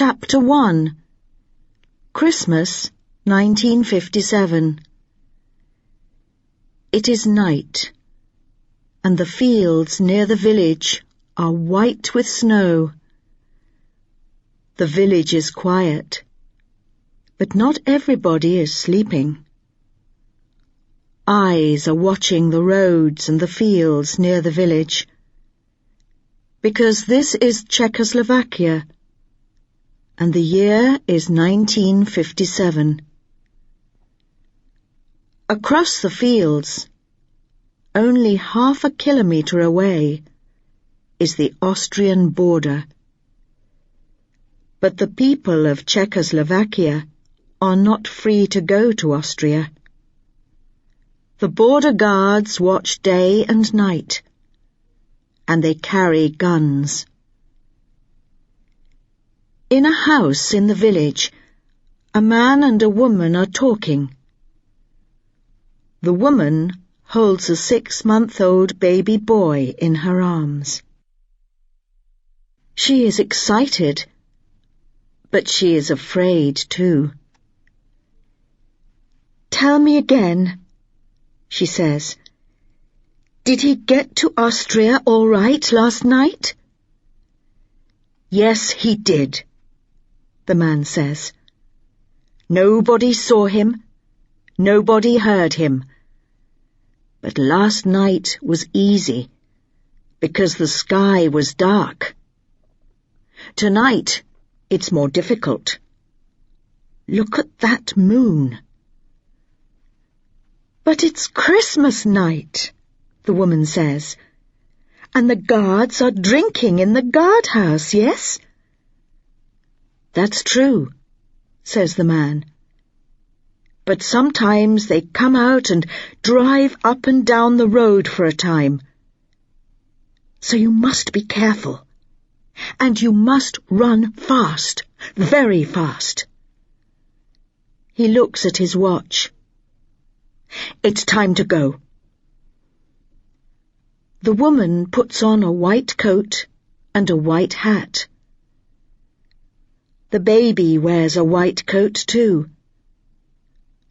Chapter 1. Christmas, 1957. It is night, and the fields near the village are white with snow. The village is quiet, but not everybody is sleeping. Eyes are watching the roads and the fields near the village, because this is Czechoslovakia, and the year is 1957. Across the fields, only half a kilometre away, is the Austrian border. But the people of Czechoslovakia are not free to go to Austria. The border guards watch day and night, and they carry guns. In a house in the village, a man and a woman are talking. The woman holds a 6-month-old baby boy in her arms. She is excited, but she is afraid too. "Tell me again," she says. "Did he get to Austria all right last night?" "Yes, he did," the man says. "Nobody saw him, nobody heard him. But last night was easy, because the sky was dark. Tonight, it's more difficult. Look at that moon." "But it's Christmas night," the woman says, "and the guards are drinking in the guardhouse, yes?" "That's true," says the man. "But sometimes they come out and drive up and down the road for a time. So you must be careful, and you must run fast, very fast." He looks at his watch. "It's time to go." The woman puts on a white coat and a white hat. The baby wears a white coat too,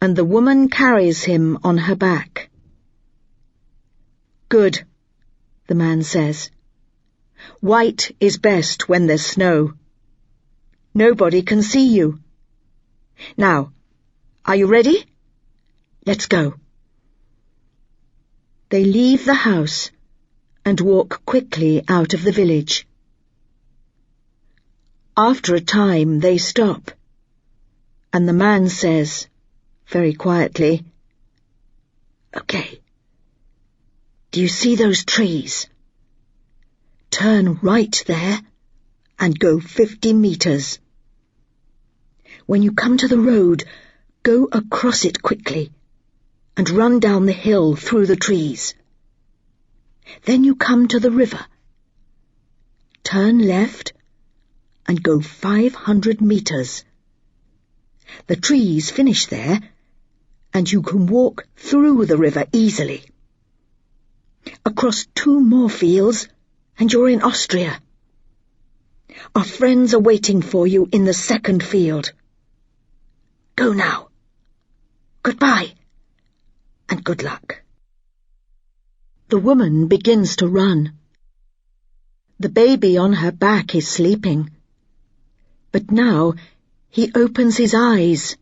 and the woman carries him on her back. "Good," the man says. "White is best when there's snow. Nobody can see you. Now, are you ready? Let's go." They leave the house and walk quickly out of the village. After a time they stop, and the man says, very quietly, "Okay, do you see those trees? Turn right there and go 50 meters. When you come to the road, go across it quickly and run down the hill through the trees. Then you come to the river. Turn left and go 500 meters. The trees finish there, and you can walk through the river easily. Across 2 more fields, and you're in Austria. Our friends are waiting for you in the 2nd field. Go now. Goodbye, and good luck." The woman begins to run. The baby on her back is sleeping, but now he opens his eyes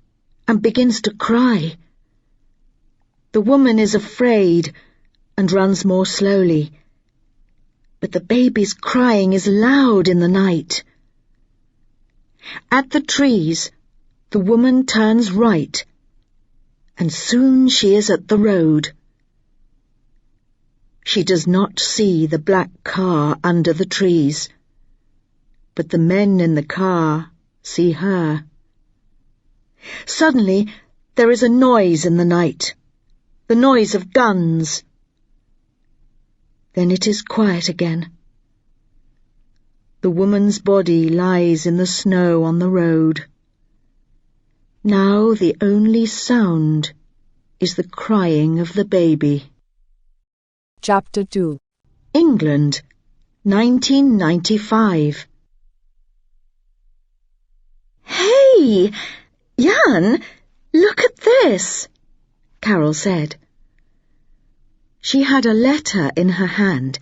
and begins to cry. The woman is afraid and runs more slowly, but the baby's crying is loud in the night. At the trees, the woman turns right, and soon she is at the road. She does not see the black car under the trees, but the men in the car see her. Suddenly, there is a noise in the night, the noise of guns. Then it is quiet again. The woman's body lies in the snow on the road. Now the only sound is the crying of the baby. Chapter 2. England, 1995. see. Jan, look at this, Carol said. She had a letter in her hand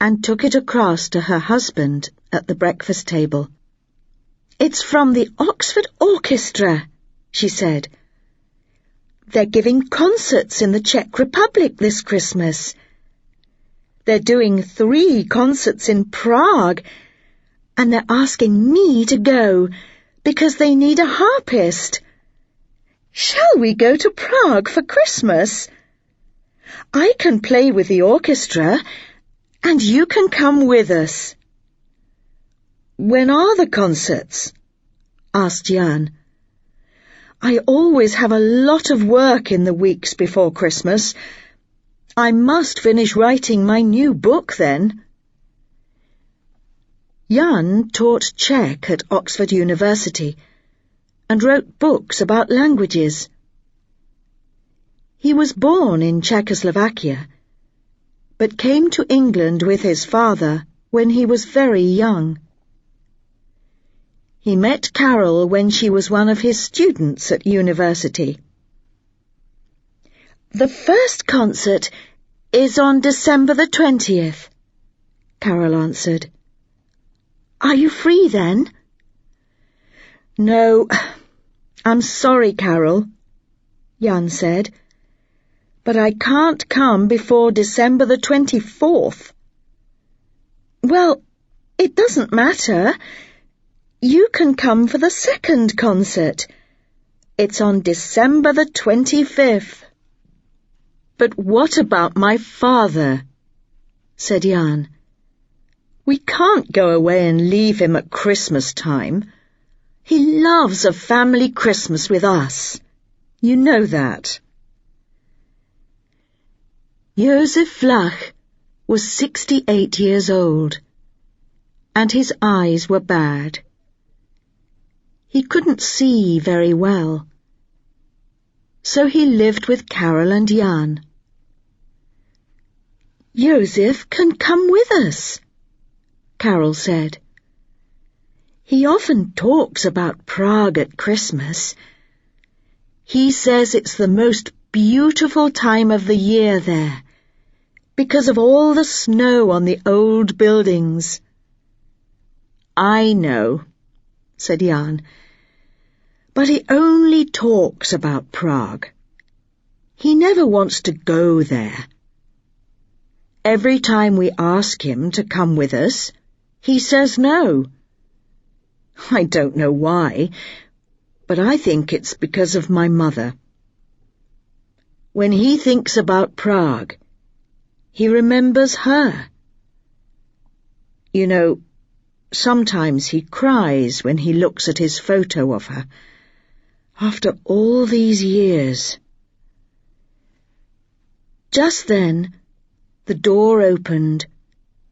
and took it across to her husband at the breakfast table. It's from the Oxford Orchestra, she said. They're giving concerts in the Czech Republic this Christmas. They're doing 3 concerts in Prague, and they're asking me to go because they need a harpist. Shall we go to Prague for Christmas? I can play with the orchestra, and you can come with us. When are the concerts? Asked Jan. I always have a lot of work in the weeks before Christmas. I must finish writing my new book then. Jan taught Czech at Oxford University and wrote books about languages. He was born in Czechoslovakia, but came to England with his father when he was very young. He met Carol when she was one of his students at university. The first concert is on December the 20th, Carol answered. Are you free then? No, I'm sorry, Carol, Jan said, but I can't come before December the 24th. Well, it doesn't matter. You can come for the second concert. It's on December the 25th. But what about my father? Said Jan. We can't go away and leave him at Christmas time. He loves a family Christmas with us. You know that. Josef Flach was 68 years old, and his eyes were bad. He couldn't see very well, so he lived with Carol and Jan. Josef can come with us, Carol said. He often talks about Prague at Christmas. He says it's the most beautiful time of the year there, because of all the snow on the old buildings. I know, said Jan, but he only talks about Prague. He never wants to go there. Every time we ask him to come with us, he says no. I don't know why, but I think it's because of my mother. When he thinks about Prague, he remembers her. You know, sometimes he cries when he looks at his photo of her, after all these years. Just then, the door opened,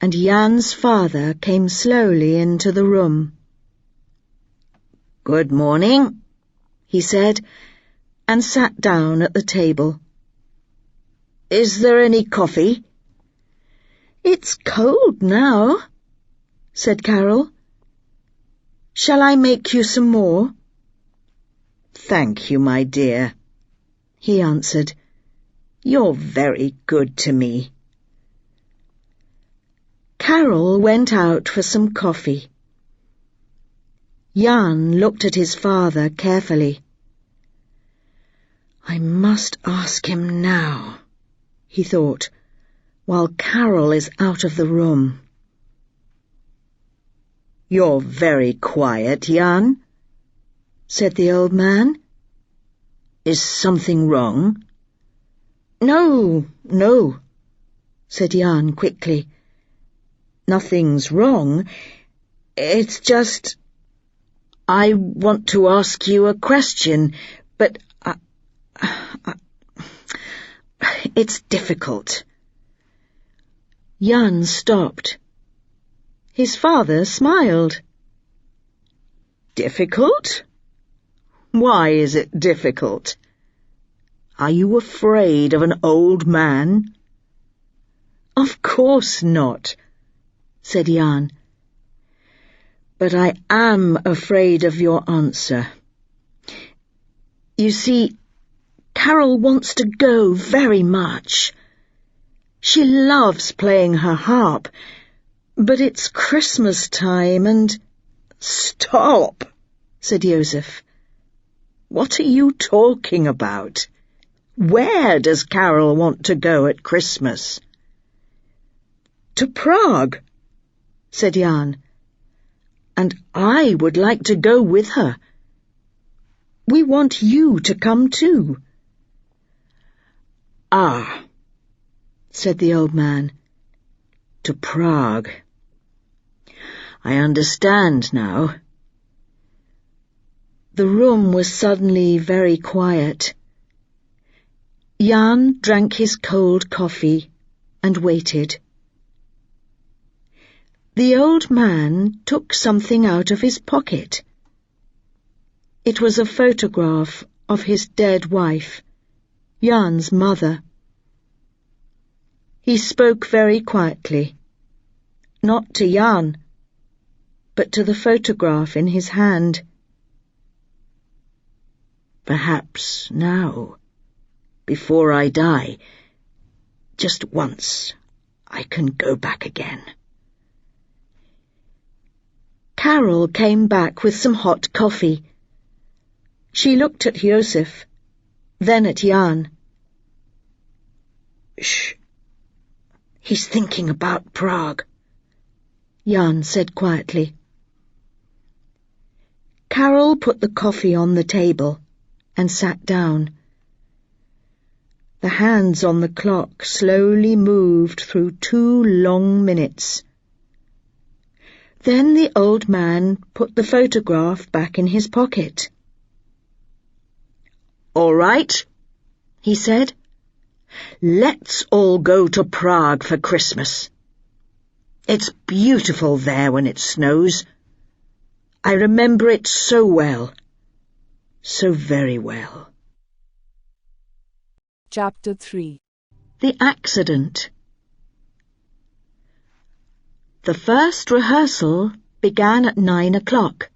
and Jan's father came slowly into the room. Good morning, he said, and sat down at the table. Is there any coffee? It's cold now, said Carol. Shall I make you some more? Thank you, my dear, he answered. You're very good to me. Carol went out for some coffee. Jan looked at his father carefully. I must ask him now, he thought, while Carol is out of the room. You're very quiet, Jan, said the old man. Is something wrong? No, said Jan quickly. Nothing's wrong. It's just... I want to ask you a question, but it's difficult. Jan stopped. His father smiled. Difficult? Why is it difficult? Are you afraid of an old man? Of course not, said Jan. But I am afraid of your answer. You see, Carol wants to go very much. She loves playing her harp, but it's Christmas time and—" "Stop," said Joseph. "What are you talking about? Where does Carol want to go at Christmas?" "To Prague," said Jan. "And I would like to go with her. We want you to come too." "Ah," said the old man, "to Prague. I understand now." The room was suddenly very quiet. Jan drank his cold coffee and waited. The old man took something out of his pocket. It was a photograph of his dead wife, Jan's mother. He spoke very quietly, not to Jan, but to the photograph in his hand. "Perhaps now, before I die, just once, I can go back again." Carol came back with some hot coffee. She looked at Joseph, then at Jan. "Shh. He's thinking about Prague," Jan said quietly. Carol put the coffee on the table and sat down. The hands on the clock slowly moved through 2 long minutes. Then the old man put the photograph back in his pocket. "All right," he said. "Let's all go to Prague for Christmas. It's beautiful there when it snows. I remember it so well. So very well." Chapter 3. The accident. The first rehearsal began at 9 o'clock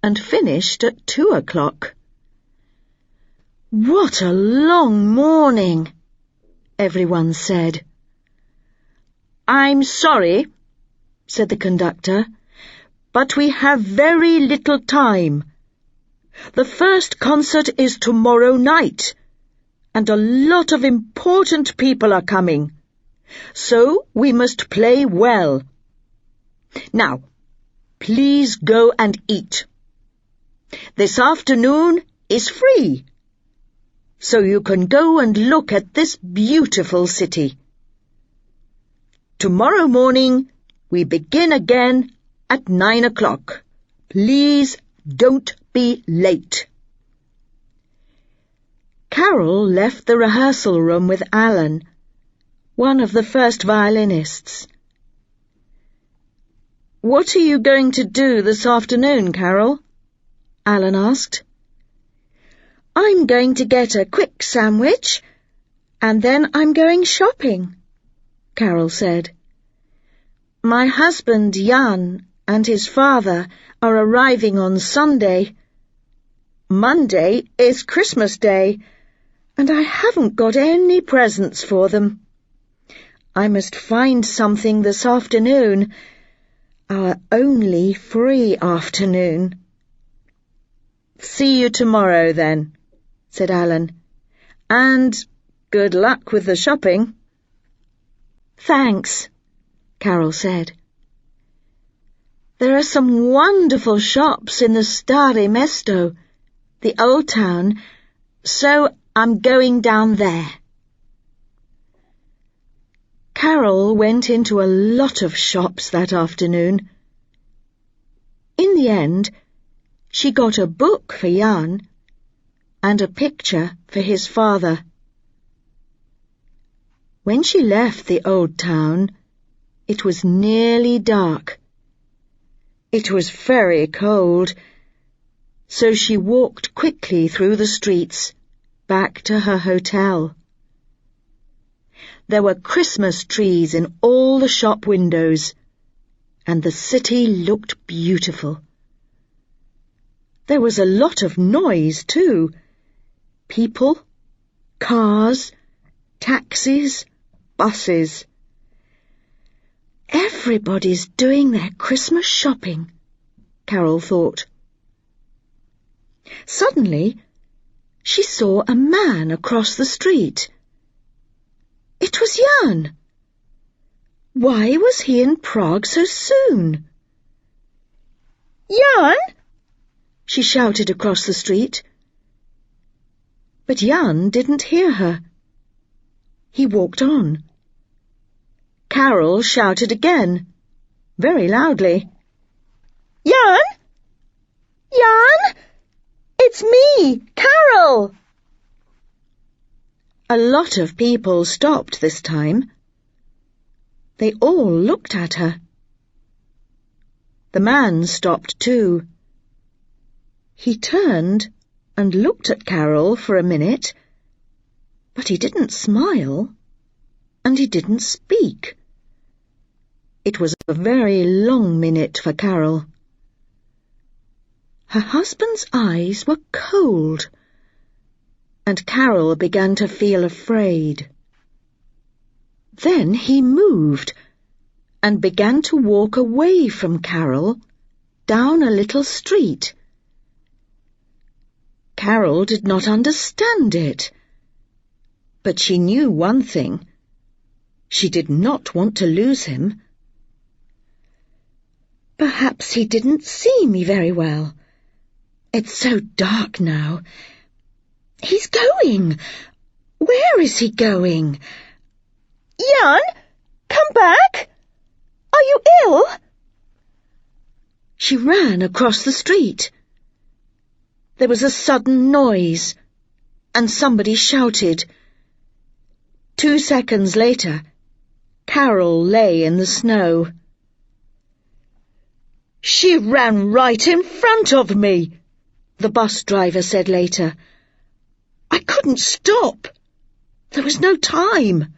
and finished at 2 o'clock. "What a long morning," everyone said. "I'm sorry," said the conductor, "but we have very little time. The first concert is tomorrow night, and a lot of important people are coming, so we must play well. Now, please go and eat. This afternoon is free, so you can go and look at this beautiful city. Tomorrow morning we begin again at 9 o'clock. Please don't be late." Carol left the rehearsal room with Alan, one of the first violinists. "What are you going to do this afternoon, Carol?" Alan asked. "I'm going to get a quick sandwich, and then I'm going shopping," Carol said. "My husband Jan and his father are arriving on Sunday. Monday is Christmas Day, and I haven't got any presents for them. I must find something this afternoon, our only free afternoon." "See you tomorrow, then," said Alan. "And good luck with the shopping." "Thanks," Carol said. "There are some wonderful shops in the Stare Mesto, the old town, so I'm going down there." Carol went into a lot of shops that afternoon. In the end, she got a book for Jan and a picture for his father. When she left the old town, it was nearly dark. It was very cold, so she walked quickly through the streets back to her hotel. There were Christmas trees in all the shop windows, and the city looked beautiful. There was a lot of noise, too, people, cars, taxis, buses. Everybody's doing their Christmas shopping, Carol thought. Suddenly, she saw a man across the street. It was Jan. Why was he in Prague so soon? Jan! She shouted across the street. But Jan didn't hear her. He walked on. Carol shouted again, very loudly. Jan! Jan! It's me, Carol! A lot of people stopped this time. They all looked at her. The man stopped too. He turned and looked at Carol for a minute, but he didn't smile, and he didn't speak. It was a very long minute for Carol. Her husband's eyes were cold, and Carol began to feel afraid. Then he moved and began to walk away from Carol down a little street. Carol did not understand it, but she knew one thing. She did not want to lose him. Perhaps he didn't see me very well. It's so dark now. He's going. Where is he going? Jan, come back! Are you ill? She ran across the street. There was a sudden noise, and somebody shouted. 2 seconds later, Carol lay in the snow. She ran right in front of me, the bus driver said later. I couldn't stop. There was no time.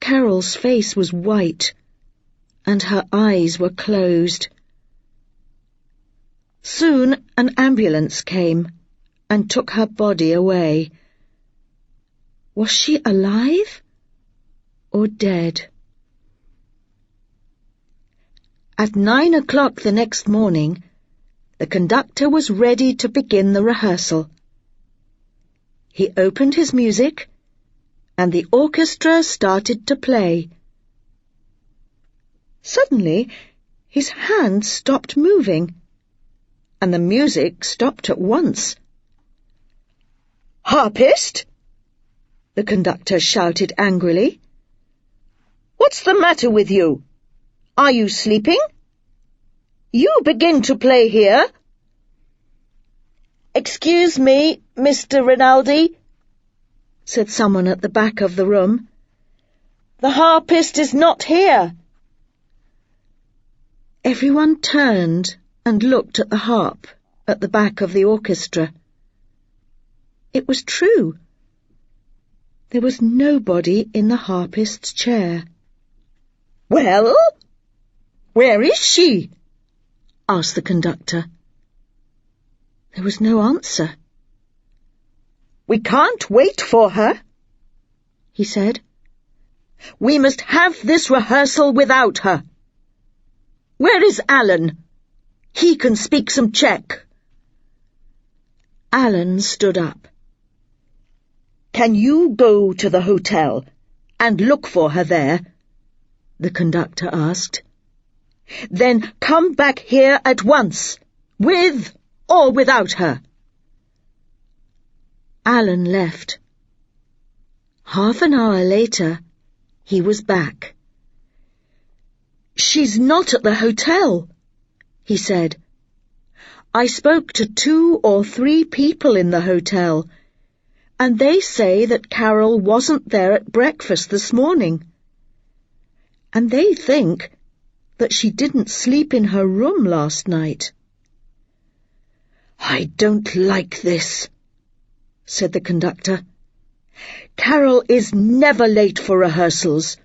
Carol's face was white, and her eyes were closed. Soon an ambulance came and took her body away. Was she alive or dead? At 9 o'clock the next morning, the conductor was ready to begin the rehearsal. He opened his music, and the orchestra started to play. Suddenly, his hand stopped moving, and the music stopped at once. "Harpist!" the conductor shouted angrily. "What's the matter with you? Are you sleeping? You begin to play here." "Excuse me, Mr. Rinaldi," said someone at the back of the room. "The harpist is not here." Everyone turned and looked at the harp at the back of the orchestra. It was true. There was nobody in the harpist's chair. "Well, where is she?" asked the conductor. There was no answer. "We can't wait for her," he said. "We must have this rehearsal without her. Where is Alan? He can speak some Czech." Alan stood up. "Can you go to the hotel and look for her there?" the conductor asked. "Then come back here at once, with or without her." Alan left. Half an hour later, he was back. "She's not at the hotel," he said. "I spoke to 2 or 3 people in the hotel, and they say that Carol wasn't there at breakfast this morning. And they think that she didn't sleep in her room last night." "I don't like this," said the conductor. "Carol is never late for rehearsals,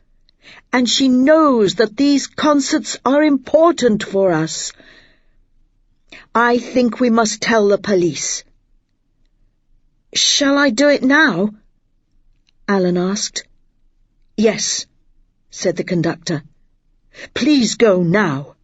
and she knows that these concerts are important for us. I think we must tell the police. Shall I do it now? Alan asked. Yes, said the conductor. Please go now.